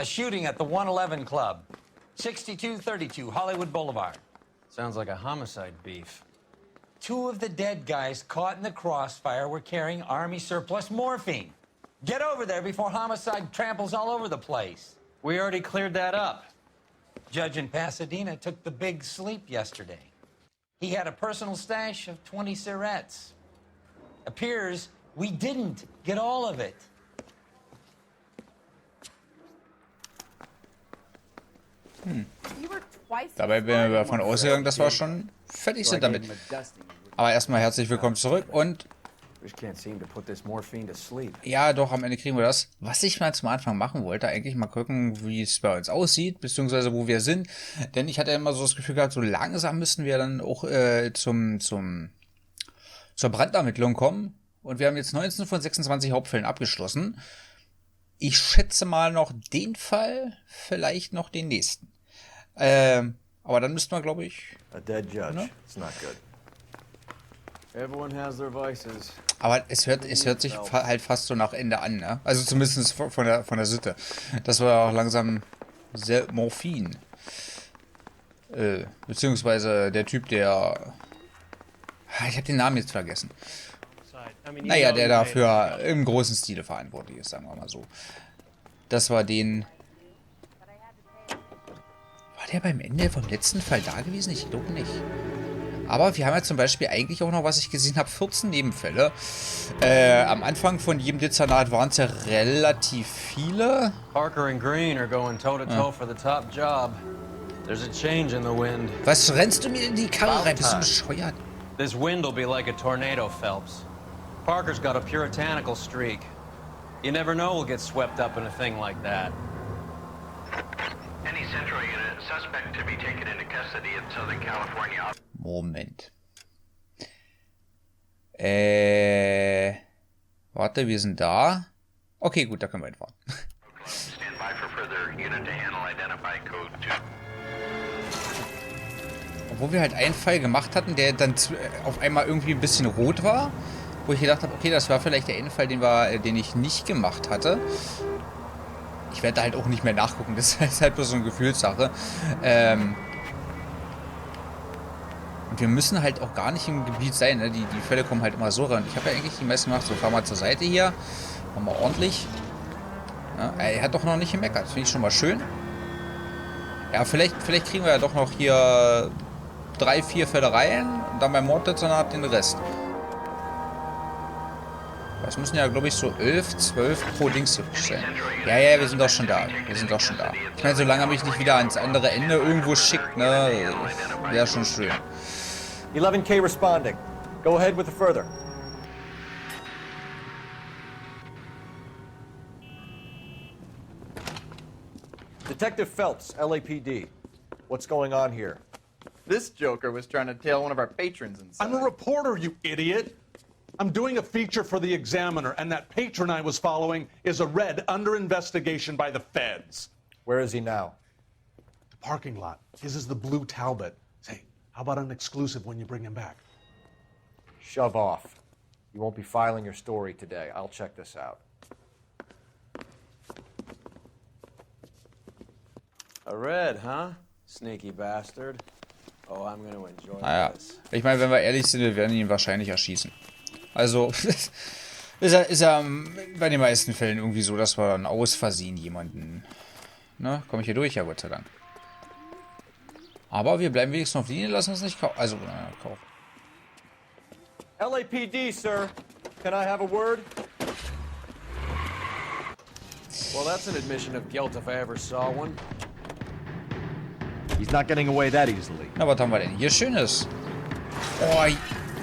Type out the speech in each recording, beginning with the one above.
shooting at the 111 Club, 6232 Hollywood Boulevard. Sounds like a homicide beef. 2 of the dead guys caught in the crossfire were carrying Army surplus morphine. Get over there before homicide tramples all over the place. We already cleared that up. Judge in Pasadena took the big sleep yesterday. He had a personal stash of 20 cigarettes. Appears we didn't get all of it. Dabei bin ich davon ausgegangen, dass wir schon fertig sind damit. Aber erstmal herzlich willkommen zurück und ja, doch, am Ende kriegen wir das. Was ich mal zum Anfang machen wollte, eigentlich mal gucken, wie es bei uns aussieht, beziehungsweise wo wir sind. Denn ich hatte immer so das Gefühl gehabt, so langsam müssten wir dann auch zur Brandermittlung kommen. Und wir haben jetzt 19 von 26 Hauptfällen abgeschlossen. Ich schätze mal noch den Fall, vielleicht noch den nächsten. Aber dann müssten wir, glaube ich... A dead judge. Ne? It's not good. Everyone has their vices. Aber es hört sich halt fast so nach Ende an, ne? Also zumindest von der Sitte. Das war auch langsam sehr Morphin. Beziehungsweise der Typ, der... Ich habe den Namen jetzt vergessen. Naja, der dafür im großen Stile verantwortlich ist, sagen wir mal so. Das war den... War der beim Ende vom letzten Fall da gewesen? Ich glaube nicht. Aber wir haben ja zum Beispiel eigentlich auch noch, was ich gesehen habe, 14 Nebenfälle. Am Anfang von jedem Dezernat waren es ja relativ viele. Parker and Green are going toe-to-toe for the top job. There's a change in the wind. Was rennst du mir in die Karre rein? Bist du bescheuert? This wind will be like a tornado, Phelps. Parker's got a puritanical streak. You never know we'll get swept up in a thing like that. Any Central unit, suspect to be taken into custody in Southern California. Moment. Warte, wir sind da. Okay, gut, da können wir hinfahren. Stand by for further unit to handle identify code 2. Obwohl wir halt einen Fall gemacht hatten, der dann auf einmal irgendwie ein bisschen rot war. Wo ich gedacht habe, okay, das war vielleicht der eine Fall, den ich nicht gemacht hatte. Ich werde da halt auch nicht mehr nachgucken. Das ist halt bloß so eine Gefühlssache. Und wir müssen halt auch gar nicht im Gebiet sein. Ne? Die Fälle kommen halt immer so ran. Ich habe ja eigentlich die meisten gemacht. So, fahr mal zur Seite hier. Machen wir ordentlich. Ja, er hat doch noch nicht gemeckert. Das finde ich schon mal schön. Ja, vielleicht kriegen wir ja doch noch hier 3, 4 Fälle rein. Und dann beim Morddezernat den Rest. Das müssen ja, glaube ich, so 11, 12 pro Dings sein. Ja, wir sind doch schon da. Ich meine, solange er mich nicht wieder ans andere Ende irgendwo schickt, ne, wäre schon schön. 11K responding. Go ahead with the further. Detective Phelps, LAPD. What's going on here? This joker was trying to tail one of our patrons inside. I'm a reporter, you idiot. I'm doing a feature for the Examiner, and that patron I was following is a red under investigation by the feds. Where is he now? The parking lot. His is the blue Talbot. Say, how about an exclusive when you bring him back? Shove off. You won't be filing your story today. I'll check this out. A red, huh? Sneaky bastard. Oh, I'm gonna enjoy this. Ich meine, wenn wir ehrlich sind, wir werden ihn wahrscheinlich erschießen. Also, ist ja bei den meisten Fällen irgendwie so, dass wir dann aus Versehen jemanden... Ne, komme ich hier durch? Ja, Gott sei Dank. Aber wir bleiben wenigstens auf Linie, lassen uns nicht kaufen. Also, kaufen. LAPD, sir. Can I have a word? Well, that's an admission of guilt if I ever saw one. He's not getting away that easily. Na, was haben wir denn hier Schönes? Oh,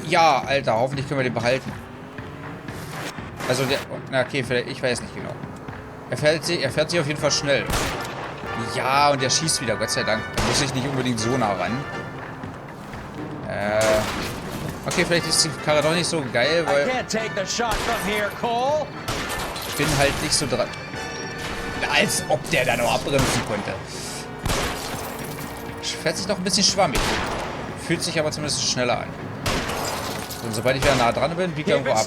ja, Alter, hoffentlich können wir den behalten. Also der... Na, okay, vielleicht, ich weiß nicht genau. Er fährt sich auf jeden Fall schnell. Ja, und der schießt wieder, Gott sei Dank. Da muss ich nicht unbedingt so nah ran. Okay, vielleicht ist die Karre doch nicht so geil, weil... Ich bin halt nicht so dran. Als ob der da noch abbremsen konnte. Fährt sich noch ein bisschen schwammig. Fühlt sich aber zumindest schneller an. Und sobald ich wieder nah dran bin, biegt er irgendwo ab.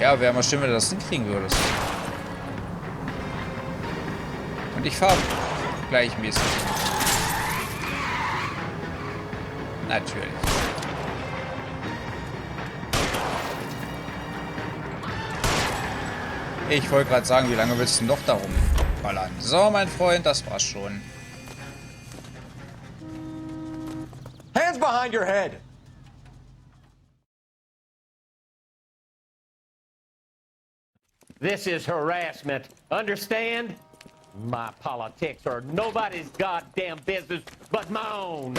Ja, wäre mal schön, wenn du das hinkriegen würdest. Und ich fahre gleichmäßig. Natürlich. Ich wollte gerade sagen, wie lange willst du noch darum ballern? So, mein Freund, das war's schon. Hands behind your head! This is harassment. Understand? My politics are nobody's goddamn business but my own.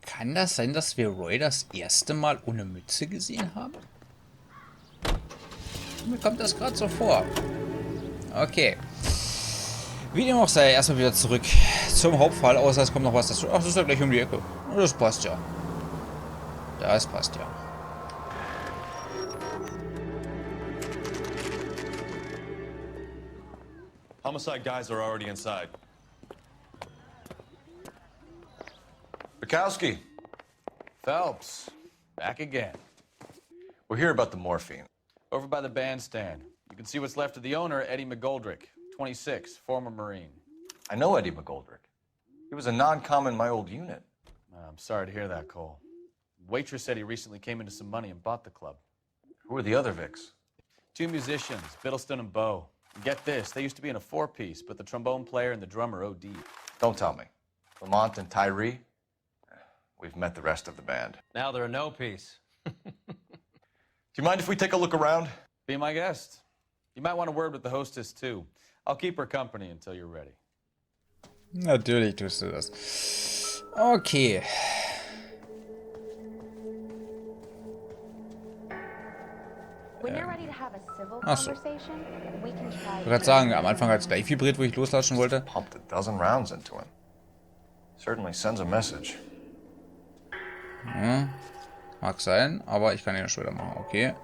Kann das sein, dass wir Roy das erste Mal ohne Mütze gesehen haben? Mir kommt das gerade so vor. Okay. Wie dem auch sei, erstmal wieder zurück zum Hauptfall, außer es kommt noch was dazu. Ach, das ist ja gleich um die Ecke. Das passt ja. Das passt ja. Homicide guys are already inside. Bukowski, Phelps, back again. we're here about the morphine. Over by the bandstand. You can see what's left of the owner, Eddie McGoldrick, 26, former Marine. I know Eddie McGoldrick. He was a non-com in my old unit. I'm sorry to hear that, Cole. Waitress said he recently came into some money and bought the club. Who are the other Vics? 2 musicians, Biddleston and Bo. And get this, they used to be in a 4-piece, but the trombone player and the drummer OD'd. Don't tell me. Lamont and Tyree? We've met the rest of the band. Now they're a no-piece. Do you mind if we take a look around? Be my guest. You might want a word with the hostess, too. I'll keep her company until you're ready. Natürlich tust du das. Okay. When you're ready to have a civil Ach so. conversation, we can try. Ich wollte gerade sagen, am Anfang hat es gleich vibriert, wo ich loslatschen wollte. Pumped a dozen rounds into him. Certainly sends a message. Ja, mag sein, aber ich kann ihn ja schon wieder machen. Okay.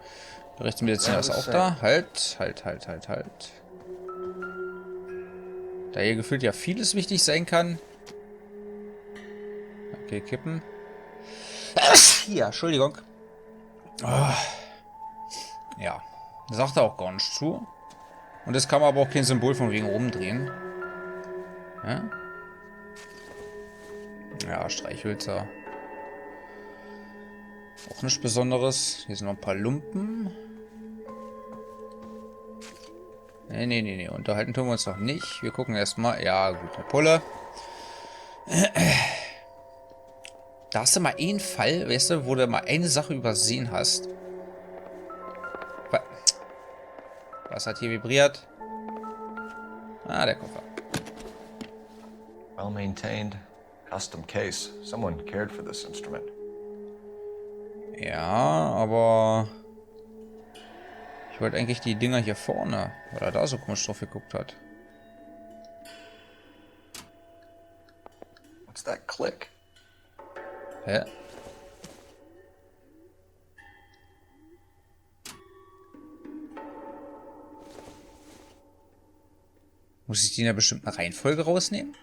Der Rechtsmediziner ist auch da. Halt. Da hier gefühlt ja vieles wichtig sein kann. Okay, kippen. Ja, Entschuldigung. Oh. Ja, sagt er auch gar nicht zu. Und es kann aber auch kein Symbol von wegen rumdrehen. Ja, ja, Streichhölzer. Auch nichts Besonderes. Hier sind noch ein paar Lumpen. Nee. Unterhalten tun wir uns noch nicht. Wir gucken erstmal. Ja, gut, eine Pulle. Da hast du mal einen Fall, weißt du, wo du mal eine Sache übersehen hast. Was hat hier vibriert? Ah, der Koffer. Well maintained. Custom case. Someone cared for this instrument. Ja, aber ich wollte eigentlich die Dinger hier vorne, weil er da so komisch drauf geguckt hat. What's that click? Hä? Muss ich die in einer bestimmten Reihenfolge rausnehmen?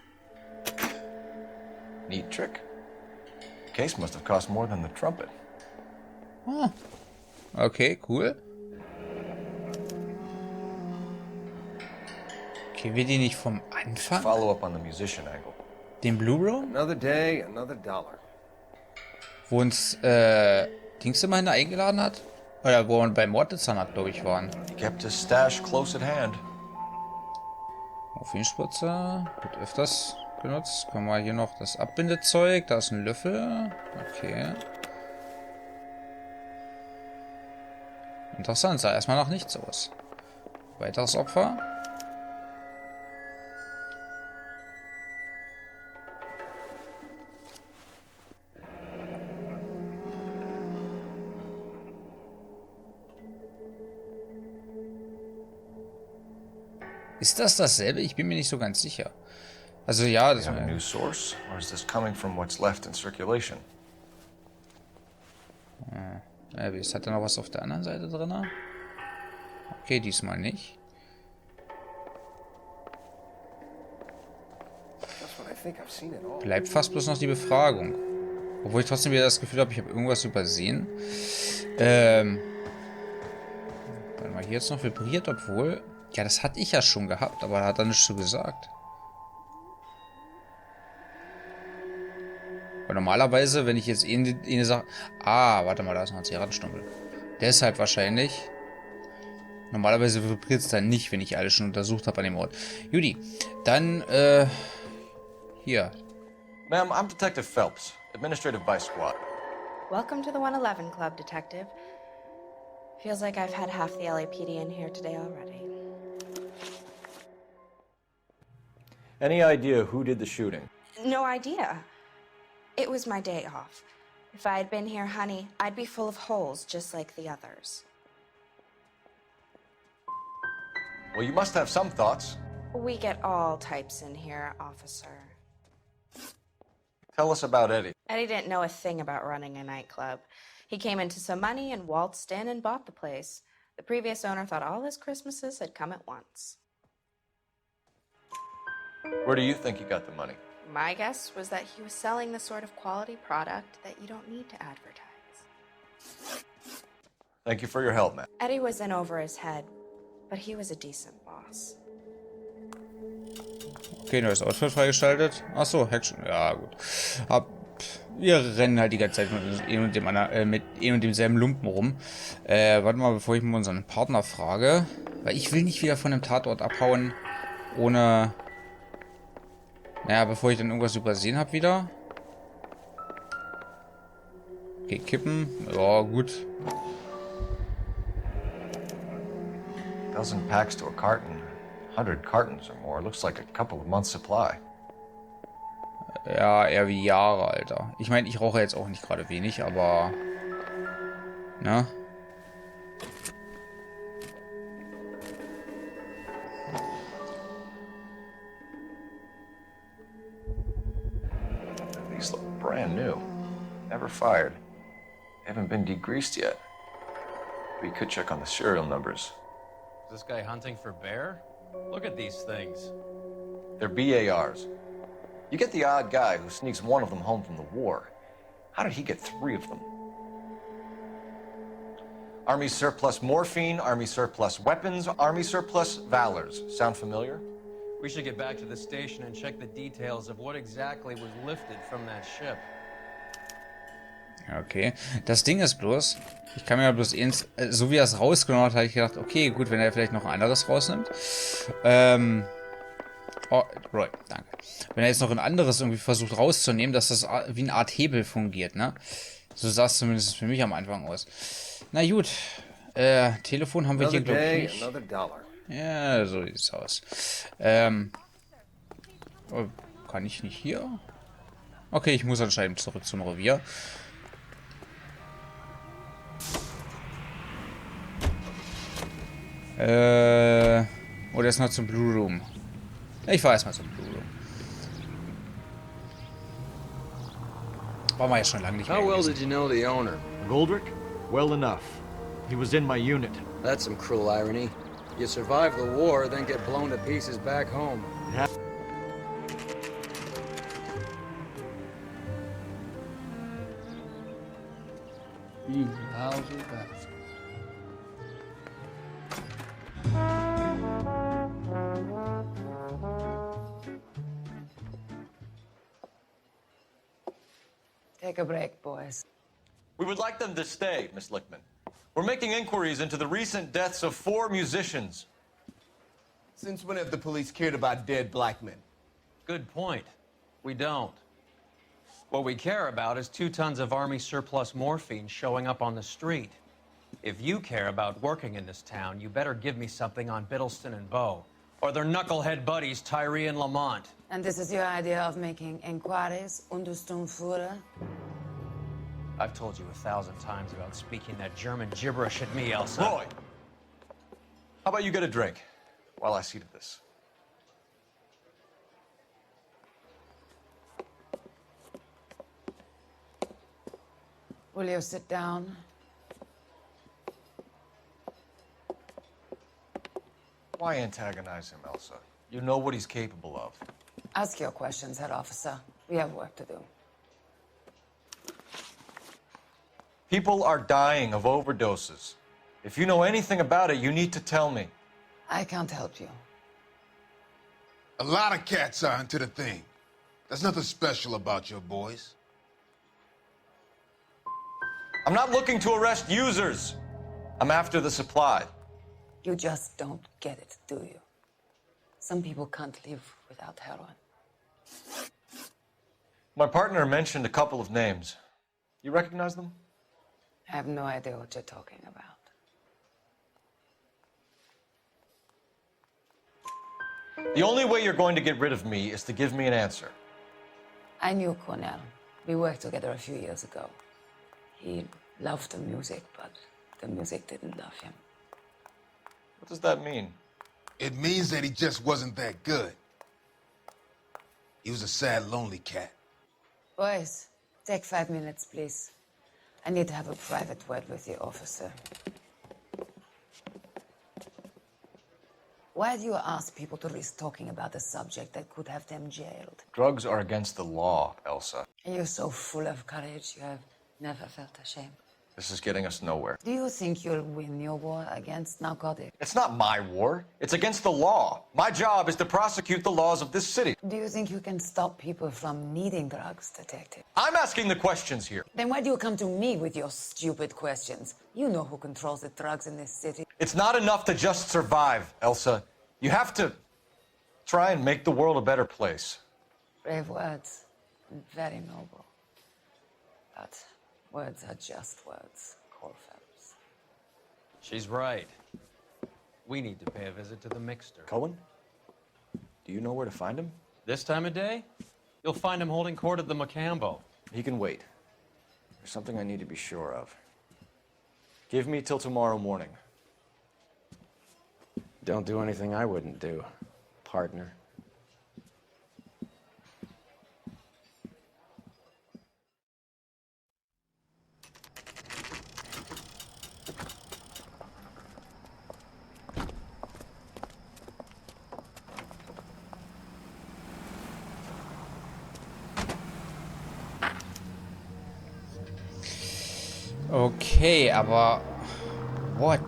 Neat trick. Case must have cost more than the trumpet. Ah. Okay, cool. Okay, wir die nicht vom Anfang? Follow up on the musician angle. Den Blue Room? Another day, another dollar. Wo uns, Dings immerhin eingeladen hat? Oder wo wir bei Mordrate hat, glaube ich, waren. He kept his stash close at hand. Morphinspritze. Wird öfters benutzt. Können wir hier noch das Abbindezeug. Da ist ein Löffel. Okay. Interessant, sah erstmal noch nichts aus. Weiteres Opfer. Ist das dasselbe? Ich bin mir nicht so ganz sicher. Also ja, das Do you have a new source, or is this coming from what's left in circulation? Hat er noch was auf der anderen Seite drin? Okay, diesmal nicht. think I've seen it all. Bleibt fast bloß noch die Befragung. Obwohl ich trotzdem wieder das Gefühl habe, ich habe irgendwas übersehen. Warte mal, hier jetzt noch vibriert, obwohl... Ja, das hatte ich ja schon gehabt, aber hat er nichts so gesagt. Weil normalerweise, wenn ich jetzt eine Sache... Ah, warte mal, da ist noch ein Zigarettenstummel. Deshalb wahrscheinlich. Normalerweise vibriert es dann nicht, wenn ich alles schon untersucht habe an dem Ort. Judy, dann, hier. Ma'am, I'm Detective Phelps, Administrative Vice Squad. Welcome to the 111 Club, Detective. Feels like I've had half the LAPD in here today already. Any idea who did the shooting? No idea. It was my day off. If I had been here, honey, I'd be full of holes just like the others. Well, you must have some thoughts. We get all types in here, officer. Tell us about Eddie. Eddie didn't know a thing about running a nightclub. He came into some money and waltzed in and bought the place. The previous owner thought all his Christmases had come at once. Where do you think he got the money? My guess was that he was selling the sort of quality product that you don't need to advertise. Thank you for your help, ma'am. Eddie was in over his head, but he was a decent boss. Okay, neues Outfit freigeschaltet. Achso, Action. Ja, gut. Wir rennen halt die ganze Zeit mit und demselben Lumpen rum. Warte mal, bevor ich mal unseren Partner frage. Weil ich will nicht wieder von dem Tatort abhauen, ohne... Naja, bevor ich dann irgendwas übersehen habe wieder. Okay, kippen. Ja, gut. Dozen packs to a carton. 100 cartons or more. Looks like a couple of months' supply. Ja, eher wie Jahre, Alter. Ich meine, ich rauche jetzt auch nicht gerade wenig, aber... Ne? These look brand new. Never fired. Haven't been degreased yet. We could check on the serial numbers. Is this guy hunting for bear? Look at these things. They're BARs. You get the odd guy who sneaks one of them home from the war. How did he get 3 of them? Army surplus morphine, Army surplus weapons, Army surplus valors. Sound familiar? We should get back to the station and check the details of what exactly was lifted from that ship. Okay. Das Ding ist bloß, ich kann mir ja bloß so wie er es rausgenommen hat, habe ich gedacht, okay, gut, wenn er vielleicht noch ein anderes rausnimmt. Oh, Roy, danke. Wenn er jetzt noch ein anderes irgendwie versucht rauszunehmen, dass das wie eine Art Hebel fungiert, ne? So sah es zumindest für mich am Anfang aus. Na gut. Telefon haben wir hier, glaube ich, nicht. Ja, so sieht es aus. Oh, kann ich nicht hier? Okay, ich muss anscheinend zurück zum Revier. Oder ist noch zum Blue Room? Ich fahr erstmal zum Blue Room. War mal ja schon lange nicht mehr. How well did you know the owner? Goldrick? Well enough. He was in my unit. That's some cruel irony. You survive the war, then get blown to pieces back home. You lousy bastard. Take a break, boys. We would like them to stay, Miss Lickman. We're making inquiries into the recent deaths of 4 musicians. Since when have the police cared about dead black men? Good point. We don't. What we care about is 2 tons of Army surplus morphine showing up on the street. If you care about working in this town, you better give me something on Biddleston and Bow, or their knucklehead buddies Tyree and Lamont. And this is your idea of making inquiries under Sturmführer? I've told you 1,000 times about speaking that German gibberish at me, Elsa. Roy, how about you get a drink while I see to this? Will you sit down? Why antagonize him, Elsa? You know what he's capable of. Ask your questions, Herr Officer. We have work to do. People are dying of overdoses. If you know anything about it, you need to tell me. I can't help you. A lot of cats are into the thing. There's nothing special about your boys. I'm not looking to arrest users. I'm after the supply. You just don't get it, do you? Some people can't live without heroin. My partner mentioned a couple of names. You recognize them? I have no idea what you're talking about. The only way you're going to get rid of me is to give me an answer. I knew Cornell. We worked together a few years ago. He loved the music, but the music didn't love him. What does that mean? It means that he just wasn't that good. He was a sad, lonely cat. Boys, take 5 minutes, please. I need to have a private word with the officer. Why do you ask people to risk talking about a subject that could have them jailed? Drugs are against the law, Elsa. You're so full of courage, you have never felt ashamed. This is getting us nowhere. Do you think you'll win your war against narcotics? It's not my war. It's against the law. My job is to prosecute the laws of this city. Do you think you can stop people from needing drugs, Detective? I'm asking the questions here. Then why do you come to me with your stupid questions? You know who controls the drugs in this city. It's not enough to just survive, Elsa. You have to try and make the world a better place. Brave words, and very noble. But words are just words, Cole Phelps. She's right. We need to pay a visit to the mixer. Cohen? Do you know where to find him? This time of day? You'll find him holding court at the Macambo. He can wait. There's something I need to be sure of. Give me till tomorrow morning. Don't do anything I wouldn't do, partner. Okay, aber... What?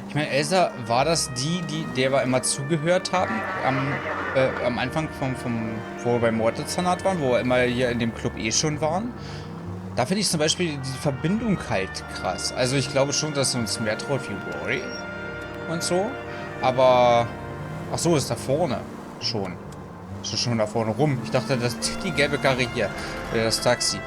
Ich meine, Elsa, war das der wir immer zugehört haben? Am Anfang wo wir beim Mordrate waren, wo wir immer hier in dem Club schon waren? Da finde ich zum Beispiel die Verbindung halt krass. Also ich glaube schon, dass uns mehr traut wie Rory und so. Aber... Ach so, ist da vorne schon. Ist schon da vorne rum. Ich dachte, das ist die gelbe Karre hier. Oder das Taxi.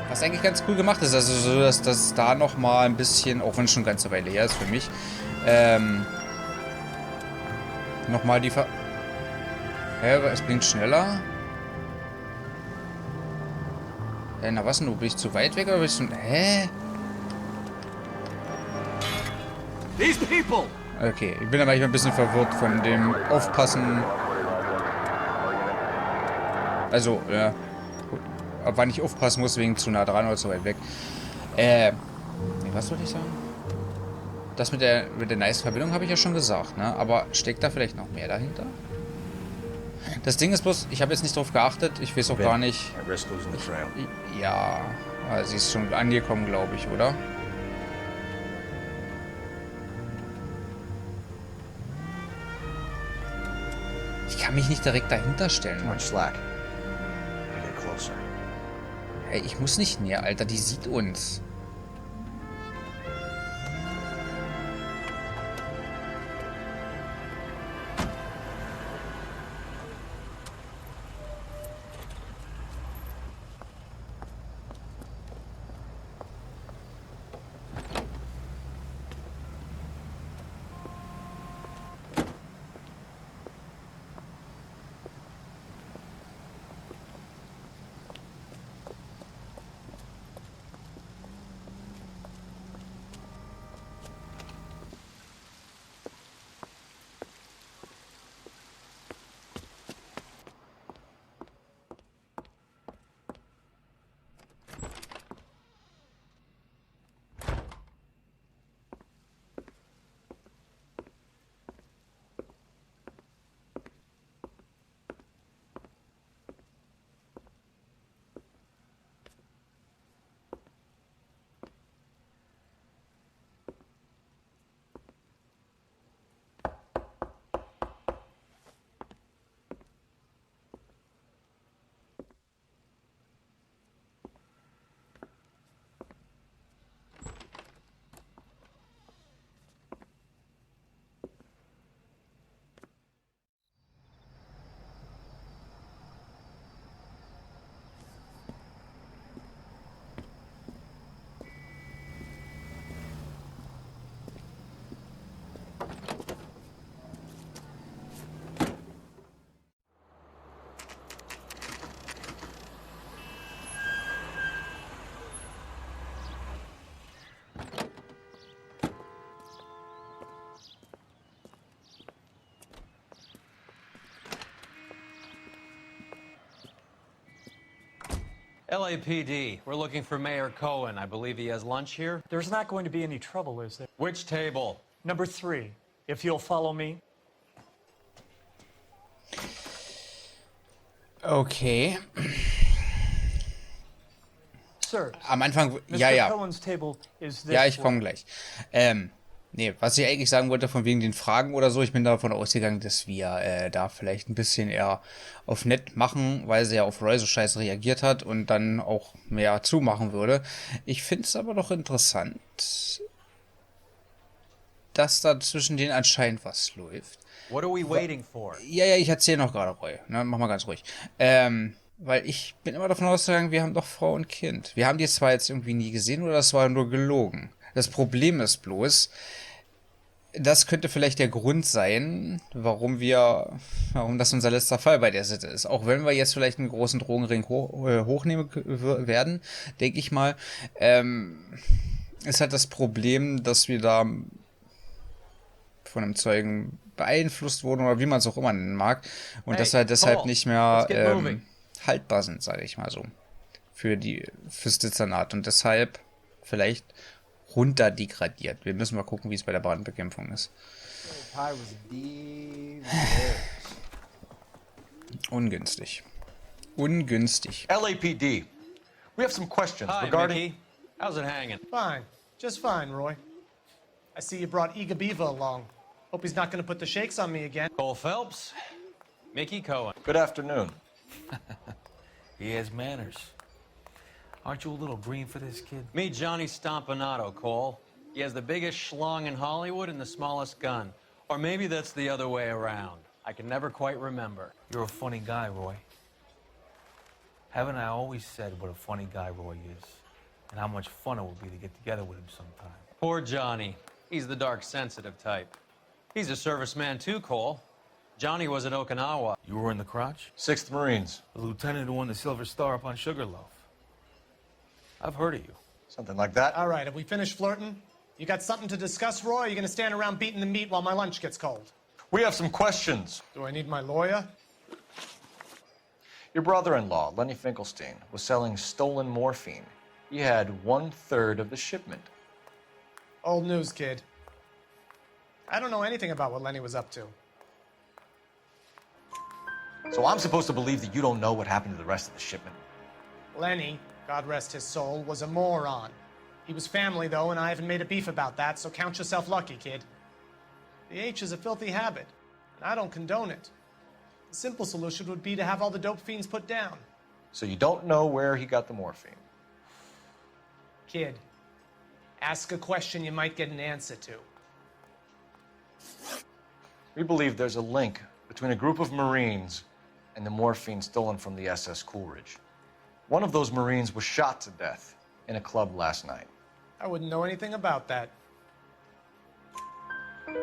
Was eigentlich ganz cool gemacht ist. Also so, dass das da nochmal ein bisschen, auch wenn es schon eine ganze Weile her ist für mich, nochmal die es blinkt schneller. Na was denn, bin ich zu weit weg oder bist du... Hä? These people! Okay, ich bin aber manchmal ein bisschen verwirrt von dem Aufpassen. Also, ja. Ab wann ich aufpassen muss, wegen zu nah dran oder zu weit weg. Was wollte ich sagen? Das mit der nice Verbindung habe ich ja schon gesagt, ne? Aber steckt da vielleicht noch mehr dahinter? Das Ding ist bloß, ich habe jetzt nicht drauf geachtet, ich weiß auch gar nicht. Ja, sie ist schon angekommen, glaube ich, oder? Ich kann mich nicht direkt dahinter stellen. Hey, ich muss nicht näher, Alter, die sieht uns. LAPD, we're looking for Mayor Cohen. I believe he has lunch here. There's not going to be any trouble, is there? Which table? Number 3, if you'll follow me. Okay. Sir, Am Anfang, Mr. ja. Cohen's table is this Ja, ich way. komme gleich. Nee, was ich eigentlich sagen wollte, von wegen den Fragen oder so, ich bin davon ausgegangen, dass wir da vielleicht ein bisschen eher auf nett machen, weil sie ja auf Roy so scheiße reagiert hat und dann auch mehr zumachen würde. Ich finde es aber doch interessant, dass da zwischen denen anscheinend was läuft. What are we waiting for? Ja, ich erzähle noch gerade, Roy. Ne, mach mal ganz ruhig. Weil ich bin immer davon ausgegangen, wir haben doch Frau und Kind. Wir haben die zwar jetzt irgendwie nie gesehen oder das war nur gelogen. Das Problem ist bloß, das könnte vielleicht der Grund sein, warum das unser letzter Fall bei der Sitte ist. Auch wenn wir jetzt vielleicht einen großen Drogenring hochnehmen werden, denke ich mal, ist halt das Problem, dass wir da von einem Zeugen beeinflusst wurden oder wie man es auch immer nennen mag und dass wir halt deshalb nicht mehr haltbar sind, sage ich mal so, fürs Dezernat und deshalb vielleicht runter degradiert. Wir müssen mal gucken, wie es bei der Brandbekämpfung ist. Ungünstig. LAPD. We have some questions Hi, regarding... Mickey. How's it hanging? Fine. Just fine, Roy. I see you brought Iga Beaver along. Hope he's not going to put the shakes on me again. Cole Phelps, Mickey Cohen. Good afternoon. He has manners. Aren't you a little green for this kid? Meet Johnny Stompanato, Cole. He has the biggest schlong in Hollywood and the smallest gun. Or maybe that's the other way around. I can never quite remember. You're a funny guy, Roy. Haven't I always said what a funny guy Roy is? And how much fun it would be to get together with him sometime. Poor Johnny. He's the dark, sensitive type. He's a serviceman too, Cole. Johnny was at Okinawa. You were in the crotch? 6th Marines. The lieutenant who won the Silver Star up on Sugarloaf. I've heard of you. Something like that. All right, have we finished flirting? You got something to discuss, Roy? Or are you going to stand around beating the meat while my lunch gets cold? We have some questions. Do I need my lawyer? Your brother-in-law, Lenny Finkelstein, was selling stolen morphine. He had 1/3 of the shipment. Old news, kid. I don't know anything about what Lenny was up to. So I'm supposed to believe that you don't know what happened to the rest of the shipment? Lenny, God rest his soul, was a moron. He was family, though, and I haven't made a beef about that, so count yourself lucky, kid. The H is a filthy habit, and I don't condone it. The simple solution would be to have all the dope fiends put down. So you don't know where he got the morphine? Kid, ask a question you might get an answer to. We believe there's a link between a group of Marines and the morphine stolen from the SS Coolidge. One of those Marines was shot to death in a club last night. I wouldn't know anything about that.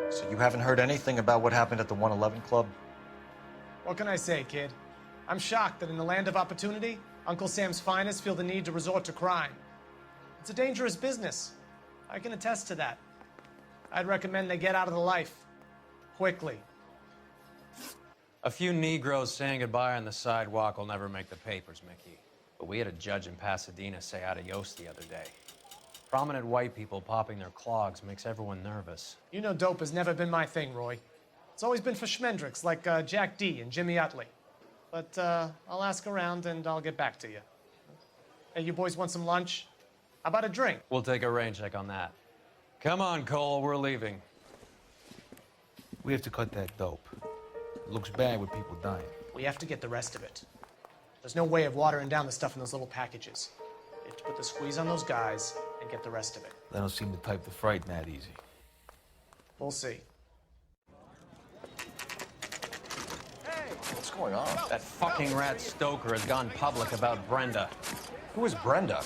So you haven't heard anything about what happened at the 111 Club? What can I say, kid? I'm shocked that in the land of opportunity, Uncle Sam's finest feel the need to resort to crime. It's a dangerous business. I can attest to that. I'd recommend they get out of the life. Quickly. A few Negroes saying goodbye on the sidewalk will never make the papers, Mickey. But we had a judge in Pasadena say adios the other day. Prominent white people popping their clogs makes everyone nervous. You know dope has never been my thing, Roy. It's always been for schmendricks like Jack D. and Jimmy Utley. But I'll ask around and I'll get back to you. Hey, you boys want some lunch? How about a drink? We'll take a rain check on that. Come on, Cole, we're leaving. We have to cut that dope. It looks bad with people dying. We have to get the rest of it. There's no way of watering down the stuff in those little packages. You have to put the squeeze on those guys and get the rest of it. They don't seem to type the frighten that easy. We'll see. What's going on? That fucking rat Stoker has gone public about Brenda. Who is Brenda?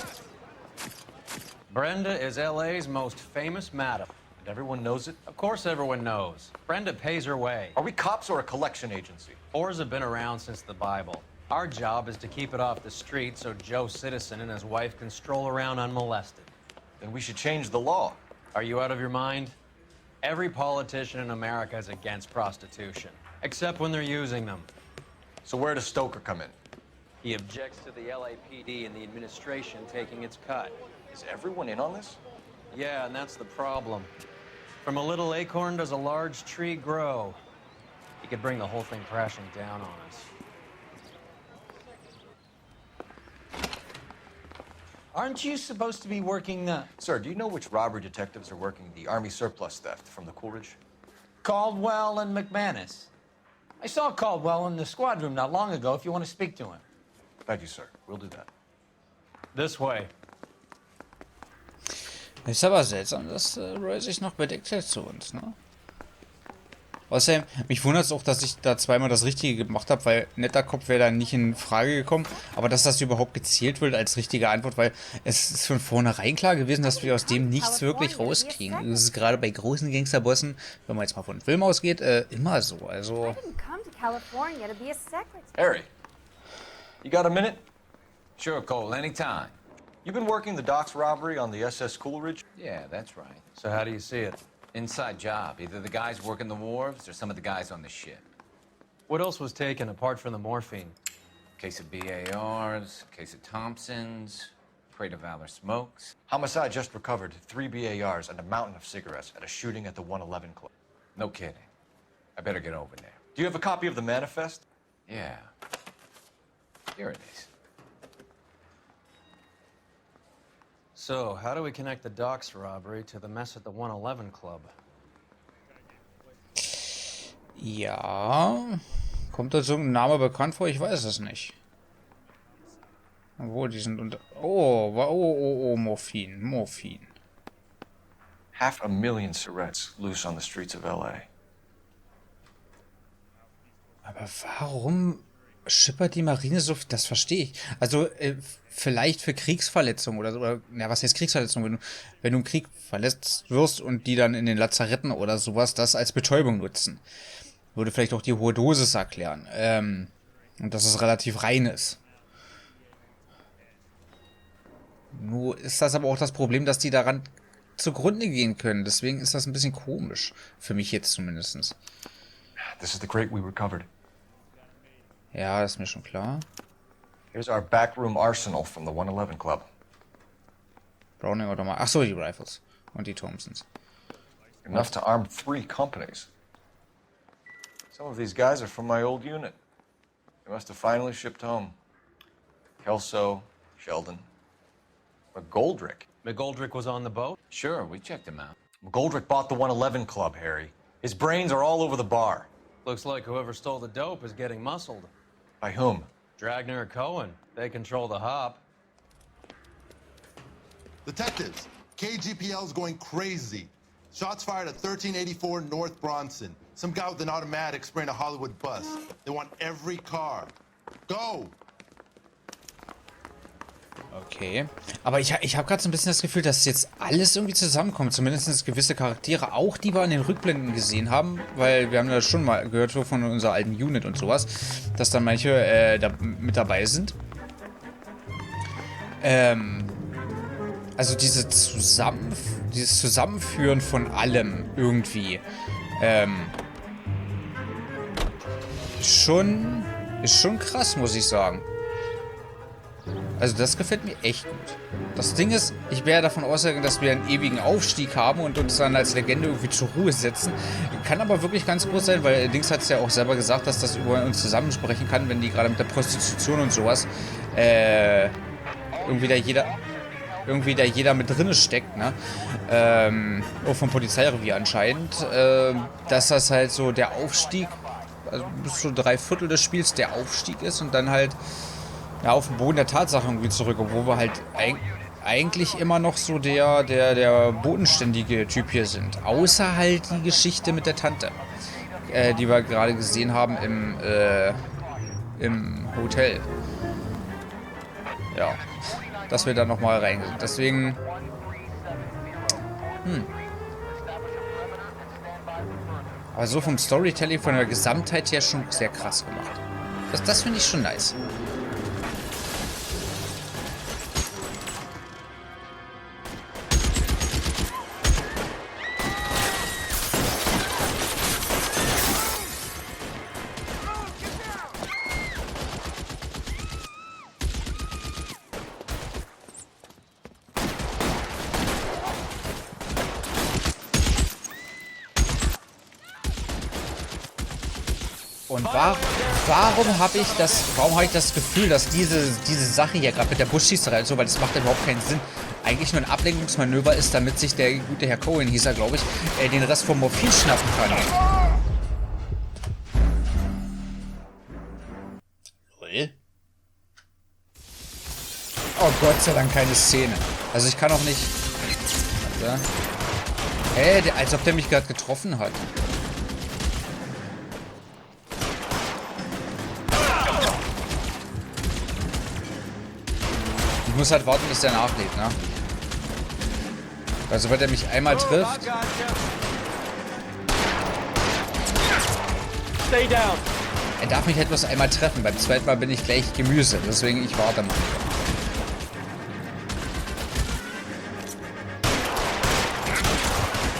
Brenda is LA's most famous madam. And everyone knows it? Of course everyone knows. Brenda pays her way. Are we cops or a collection agency? Whores have been around since the Bible. Our job is to keep it off the street so Joe Citizen and his wife can stroll around unmolested. Then we should change the law. Are you out of your mind? Every politician in America is against prostitution, except when they're using them. So where does Stoker come in? He objects to the LAPD and the administration taking its cut. Is everyone in on this? Yeah, and that's the problem. From a little acorn does a large tree grow. He could bring the whole thing crashing down on us. Aren't you supposed to be working the... Sir, do you know which robbery detectives are working the Army surplus theft from the Coolidge? Caldwell and McManus. I saw Caldwell in the squad room not long ago if you want to speak to him. Thank you, sir. We'll do that. This way. Ist aber seltsam, dass Roy sich noch bedeckt hält zu uns, ne? Außerdem, mich wundert es auch, dass ich da zweimal das Richtige gemacht habe, weil netter Kopf wäre da nicht in Frage gekommen. Aber dass das überhaupt gezählt wird als richtige Antwort, weil es ist von vornherein klar gewesen, dass wir aus dem nichts wirklich rauskriegen. Das ist gerade bei großen Gangsterbossen, wenn man jetzt mal von Film ausgeht, immer so. Also. Harry, you got a minute? Sure, Cole, anytime. You've been working the docks robbery on the SS Coolidge? Yeah, that's right. So how do you see it? Inside job. Either the guys working the wharves or some of the guys on the ship. What else was taken apart from the morphine? Case of BARs, case of Thompsons, crate of Valor smokes. Homicide just recovered 3 BARs and a mountain of cigarettes at a shooting at the 111 Club. No kidding. I better get over there. Do you have a copy of the manifest? Yeah. Here it is. So, how do we connect the docks robbery to the mess at the 111 Club? Ja. Kommt uns irgendein Name bekannt vor? Ich weiß es nicht. Obwohl, die sind unter... Oh, Morphin. 500,000 cigarettes loose on the streets of LA. Aber warum schippert die Marine so... Das verstehe ich. Also, vielleicht für Kriegsverletzungen oder so. Oder, ja, was heißt Kriegsverletzungen? Wenn du im Krieg verletzt wirst und die dann in den Lazaretten oder sowas das als Betäubung nutzen. Würde vielleicht auch die hohe Dosis erklären. Und dass es relativ rein ist. Nur ist das aber auch das Problem, dass die daran zugrunde gehen können. Deswegen ist das ein bisschen komisch. Für mich jetzt zumindest. This is the crate we recovered. Ja, ist mir schon klar. Here's our backroom arsenal from the 111 Club. Browning oder mal. Ach so, die Rifles. Und die Thompsons. Enough to arm 3 companies. Some of these guys are from my old unit. They must have finally shipped home. Kelso, Sheldon, McGoldrick. McGoldrick was on the boat? Sure, we checked him out. McGoldrick bought the 111 Club, Harry. His brains are all over the bar. Looks like whoever stole the dope is getting muscled. By whom? Dragner or Cohen. They control the hop. Detectives, KGPL's going crazy. Shots fired at 1384 North Bronson. Some guy with an automatic spraying a Hollywood bus. They want every car. Go! Okay. Aber ich habe gerade so ein bisschen das Gefühl, dass jetzt alles irgendwie zusammenkommt. Zumindest gewisse Charaktere, auch die wir in den Rückblenden gesehen haben. Weil wir haben ja schon mal gehört von unserer alten Unit und sowas, dass dann manche da mit dabei sind. Also dieses Zusammenführen von allem irgendwie. Ist schon krass, muss ich sagen. Also das gefällt mir echt gut. Das Ding ist, ich wäre davon ausgegangen, dass wir einen ewigen Aufstieg haben und uns dann als Legende irgendwie zur Ruhe setzen. Kann aber wirklich ganz groß sein, weil Dings hat es ja auch selber gesagt, dass das über uns zusammensprechen kann, wenn die gerade mit der Prostitution und sowas irgendwie da jeder mit drinne steckt, ne? Auch vom Polizeirevier anscheinend. Dass das halt so der Aufstieg, also bis zu 3/4 des Spiels der Aufstieg ist und dann halt ja, auf den Boden der Tatsachen irgendwie zurück, obwohl wir halt eigentlich immer noch so der bodenständige Typ hier sind. Außer halt die Geschichte mit der Tante, die wir gerade gesehen haben im Hotel. Ja, dass wir da nochmal rein sind. Deswegen, aber so vom Storytelling, von der Gesamtheit her schon sehr krass gemacht. Das finde ich schon nice. Und warum habe ich das Gefühl, dass diese Sache hier gerade mit der Busschießerei und so, weil das macht überhaupt keinen Sinn, eigentlich nur ein Ablenkungsmanöver ist, damit sich der gute Herr Cohen, hieß er, glaube ich, den Rest vom Morphin schnappen kann. Oh Gott sei Dank keine Szene. Also ich kann auch nicht... Warte. Hä, als ob der mich gerade getroffen hat. Ich muss halt warten, bis der nachlädt, ne? Also, wenn er mich einmal trifft... Er darf mich halt bloß einmal treffen. Beim zweiten Mal bin ich gleich Gemüse. Deswegen, ich warte mal.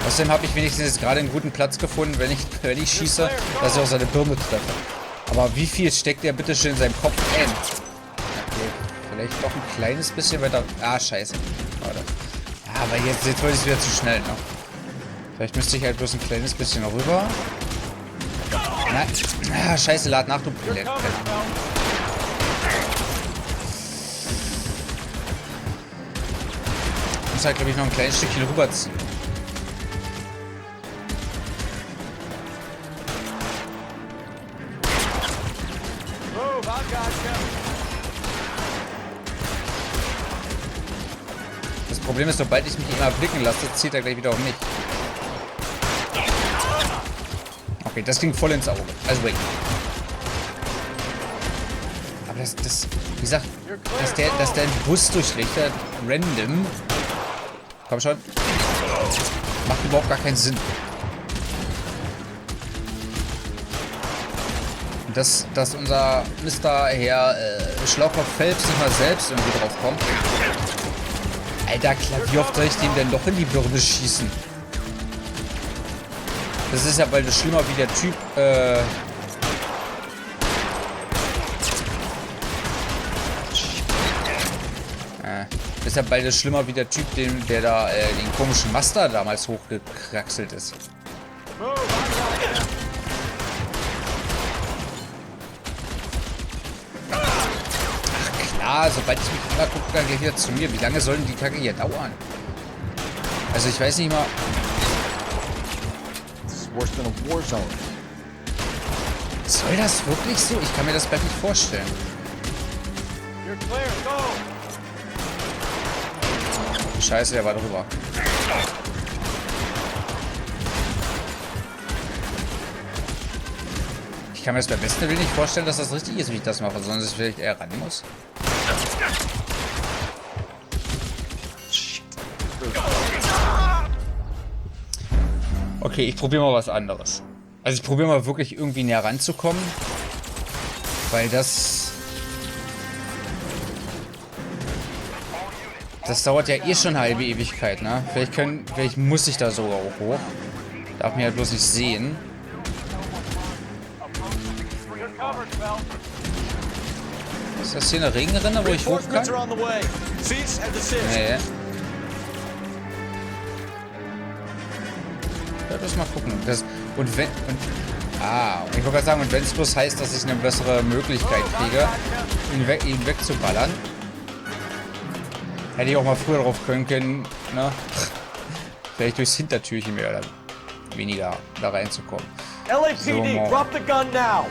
Außerdem habe ich wenigstens jetzt gerade einen guten Platz gefunden, wenn ich schieße, dass ich auch seine Birne treffe. Aber wie viel steckt der bitte schön in seinem Kopf ein? Okay, vielleicht noch ein kleines bisschen weiter... Ah, scheiße. Warte. Ja, aber jetzt wollte ich es wieder zu schnell, ne? Vielleicht müsste ich halt bloß ein kleines bisschen rüber. Na, scheiße, lad nach, du Blöd. Ich muss halt, glaube ich, noch ein kleines Stückchen rüberziehen. Das Problem ist, sobald ich mich immer blicken lasse, zieht er gleich wieder auf mich. Okay, das ging voll ins Auge. Also weg. Aber das, wie gesagt, dass der Bus durchlichtet, random. Komm schon. Macht überhaupt gar keinen Sinn. Und dass unser Mr. Herr Schlauchkopf Phelps nicht mal selbst irgendwie drauf kommt. Alter, klar, wie oft soll ich dem denn doch in die Birne schießen? Das ist ja bald schlimmer wie der Typ, ist ja bald schlimmer wie der Typ, der da den komischen Master damals hochgekraxelt ist. Ach klar, sobald ich mich immer gucke, dann gleich wieder zu mir. Wie lange soll denn die Kacke hier dauern? Also ich weiß nicht mal... Soll das wirklich so? Ich kann mir das bald nicht vorstellen. Scheiße, der war drüber. Ich kann mir das beim besten Willen nicht vorstellen, dass das richtig ist, wie ich das mache, sondern dass ich vielleicht eher ran muss. Okay, ich probiere mal was anderes. Also ich probiere mal wirklich irgendwie näher ranzukommen. Weil das dauert ja eh schon eine halbe Ewigkeit, ne? Vielleicht muss ich da sogar auch hoch. Darf mich halt bloß nicht sehen. Ist das hier eine Regenrinne, wo ich hoch kann? Nee. Ja, das mal gucken. Ich wollte gerade sagen, und wenn es bloß heißt, dass ich eine bessere Möglichkeit kriege, ihn wegzuballern. Hätte ich auch mal früher drauf können, ne? Vielleicht durchs Hintertürchen mehr oder weniger da reinzukommen. LAPD, so, drop the gun now!